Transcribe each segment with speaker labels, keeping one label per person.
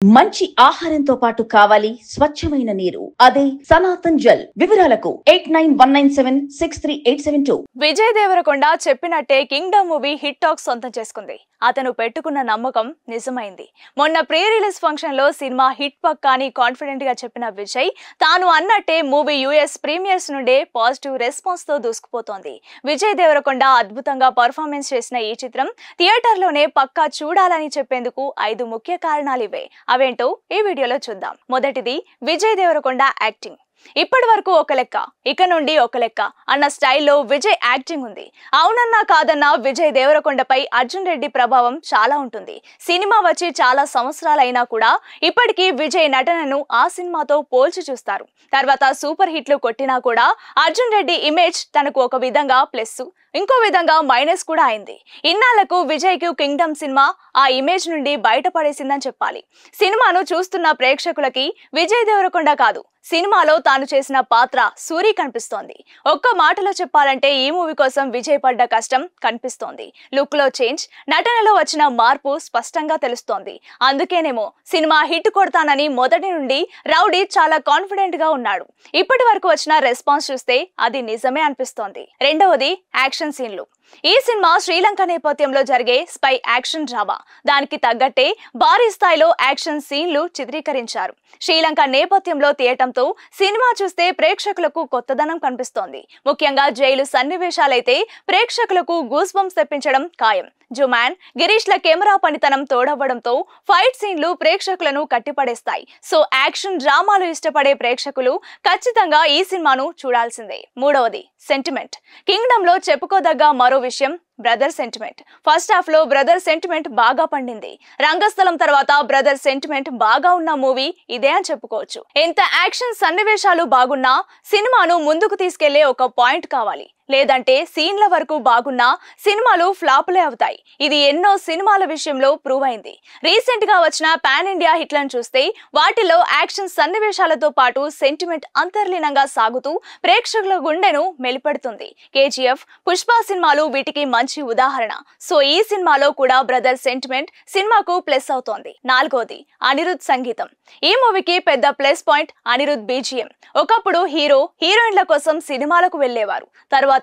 Speaker 1: మంచి ఆహారంతో పాటు కావాలి స్వచ్ఛమైన నీరు. అదే సనాతన్ జల్. వివరాలకు 8919763872.
Speaker 2: విజయ్ దేవరకొండ చెప్పినట్టే కింగ్డమ్ మూవీ హిట్ టాక్ సొంతం చేసుకుంది. అతను పెట్టుకున్న నమ్మకం నిజమైంది. మొన్న ప్రీ రిలీజ్ ఫంక్షన్ లో సినిమా హిట్ పక్కా అని కాన్ఫిడెంట్ గా చెప్పిన విజయ్ తాను అన్నట్టే మూవీ యుఎస్ ప్రీమియర్స్ నుండే పాజిటివ్ రెస్పాన్స్ తో దూసుకుపోతోంది. విజయ్ దేవరకొండ అద్భుతంగా పర్ఫార్మెన్స్ చేసిన ఈ చిత్రం థియేటర్ లోనే పక్కా చూడాలని చెప్పేందుకు 5 ముఖ్య కారణాలు ఇవే. అవేంటో ఈ వీడియోలో చూద్దాం. మొదటిది విజయ్ దేవరకొండ యాక్టింగ్. ఇప్పటి వరకు ఒక లెక్క, ఇక నుండి ఒక లెక్క అన్న స్టైల్లో విజయ్ యాక్టింగ్ ఉంది. అవునన్నా కాదన్నా విజయ్ దేవరకొండపై అర్జున్ రెడ్డి ప్రభావం చాలా ఉంటుంది. సినిమా వచ్చి చాలా సంవత్సరాలైనా కూడా ఇప్పటికీ విజయ్ నటనను ఆ సినిమాతో పోల్చి చూస్తారు. తర్వాత సూపర్ హిట్లు కొట్టినా కూడా అర్జున్ రెడ్డి ఇమేజ్ తనకు ఒక విధంగా ప్లస్, ఇంకో విధంగా మైనస్ కూడా అయింది. ఇన్నాళ్లకు విజయ్ కు కింగ్డమ్ సినిమా ఆ ఇమేజ్ నుండి బయటపడేసిందని చెప్పాలి. సినిమాను చూస్తున్న ప్రేక్షకులకి విజయ్ దేవరకొండ కాదు, సినిమాలో తాను చేసిన పాత్ర సూరి కనిపిస్తోంది. ఒక్క మాటలో చెప్పాలంటే ఈ మూవీ కోసం విజయ్ పడ్డ కష్టం కనిపిస్తోంది. లుక్ లో చేంజ్, నటనలో వచ్చిన మార్పు స్పష్టంగా తెలుస్తోంది. అందుకేనేమో సినిమా హిట్ కొడతానని మొదటి నుండి రౌడీ చాలా కాన్ఫిడెంట్ గా ఉన్నాడు. ఇప్పటి వరకు వచ్చిన రెస్పాన్స్ చూస్తే అది నిజమే అనిపిస్తోంది. రెండవది యాక్షన్ సీన్లు. ఈ సినిమా శ్రీలంక నేపథ్యంలో జరిగే స్పై యాక్షన్ డ్రామా. దానికి తగ్గట్టే భారీ స్థాయిలో యాక్షన్ సీన్లు చిత్రీకరించారు. శ్రీలంక నేపథ్యంలో తీయటంతో సినిమా చూస్తే ప్రేక్షకులకు కొత్తదనం కనిపిస్తోంది. ముఖ్యంగా జైలు సన్నివేశాలైతే ప్రేక్షకులకు గూస్ బంప్స్ తెప్పించడం ఖాయం. జుమాన్, గిరీష్ల కెమెరా పనితనం తోడవ్వడంతో ఫైట్ సీన్లు ప్రేక్షకులను కట్టిపడేస్తాయి. సో యాక్షన్ డ్రామాలు ఇష్టపడే ప్రేక్షకులు ఖచ్చితంగా ఈ సినిమాను చూడాల్సిందే. మూడవది సెంటిమెంట్. కింగ్డమ్ లో చెప్పుకోదగ్గ మరో విషయం బ్రదర్ సెంటిమెంట్. ఫస్ట్ హాఫ్ లో బ్రదర్ సెంటిమెంట్ బాగా పండింది. రంగస్థలం తర్వాత బ్రదర్ సెంటిమెంట్ బాగా ఉన్న మూవీ ఇదే అని చెప్పుకోవచ్చు. ఎంత యాక్షన్ సన్నివేశాలు బాగున్నా సినిమాను ముందుకు తీసుకెళ్లే ఒక పాయింట్ కావాలి. లేదంటే సీన్ల వరకు బాగున్నా సినిమాలు ఫ్లాపులే అవుతాయి. ఇది ఎన్నో సినిమాల విషయంలో ప్రూవ్ అయింది. రీసెంట్ గా వచ్చిన పాన్ ఇండియా హిట్లను చూస్తే వాటిలో యాక్షన్ సన్నివేశాలతో పాటు సెంటిమెంట్ అంతర్లీనంగా సాగుతూ ప్రేక్షకుల గుండెను మెలిపెడుతుంది. కేజీఎఫ్, పుష్ప సినిమాలు వీటికి మంచి ఉదాహరణ. సో ఈ సినిమాలో కూడా బ్రదర్ సెంటిమెంట్ సినిమాకు ప్లస్ అవుతోంది. నాలుగోది అనిరుద్ సంగీతం. ఈ మూవీకి పెద్ద ప్లస్ పాయింట్ అనిరుద్ బీజిఎం. ఒకప్పుడు హీరో హీరోయిన్ల కోసం సినిమాలకు వెళ్లేవారు. తర్వాత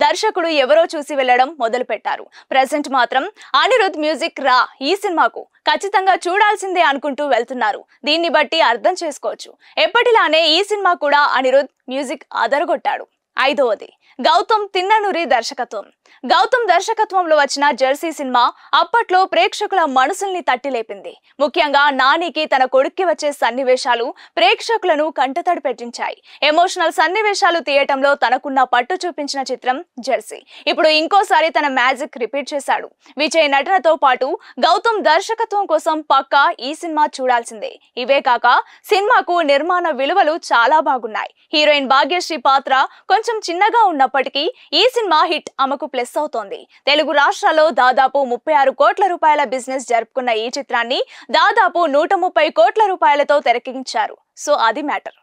Speaker 2: దర్శకుడు ఎవరో చూసి వెళ్లడం మొదలు పెట్టారు. ప్రెసెంట్ మాత్రం అనిరుద్ మ్యూజిక్ రా ఈ సినిమాకు ఖచ్చితంగా చూడాల్సిందే అనుకుంటూ వెళ్తున్నారు. దీన్ని బట్టి అర్థం చేసుకోవచ్చు. ఎప్పటిలానే ఈ సినిమా కూడా అనిరుద్ మ్యూజిక్ అదరగొట్టాడు. ఐదవది గౌతమ్ తిన్ననూరి దర్శకత్వం. గౌతమ్ దర్శకత్వంలో వచ్చిన జెర్సీ సినిమా అప్పట్లో ప్రేక్షకుల మనసుల్ని తట్టిలేపింది. ముఖ్యంగా నానికి తన కొడుక్కి వచ్చే సన్నివేశాలు ప్రేక్షకులను కంటతడి పెట్టించాయి. ఎమోషనల్ సన్నివేశాలు తీయటంలో తనకున్న పట్టు చూపించిన చిత్రం జెర్సీ. ఇప్పుడు ఇంకోసారి తన మ్యాజిక్ రిపీట్ చేశాడు. విజయ్ నటనతో పాటు గౌతమ్ దర్శకత్వం కోసం పక్కా ఈ సినిమా చూడాల్సిందే. ఇవే కాక సినిమాకు నిర్మాణ విలువలు చాలా బాగున్నాయి. హీరోయిన్ భాగ్యశ్రీ పాత్ర కొంచెం చిన్నగా ఉన్నప్పటికీ ఈ సినిమా హిట్ ఆమెకు ప్లస్ అవుతోంది. తెలుగు రాష్ట్రాల్లో దాదాపు 36 కోట్ల రూపాయల బిజినెస్ జరుపుకున్న ఈ చిత్రాన్ని దాదాపు 130 కోట్ల రూపాయలతో తెరకెక్కించారు. సో అది మ్యాటర్.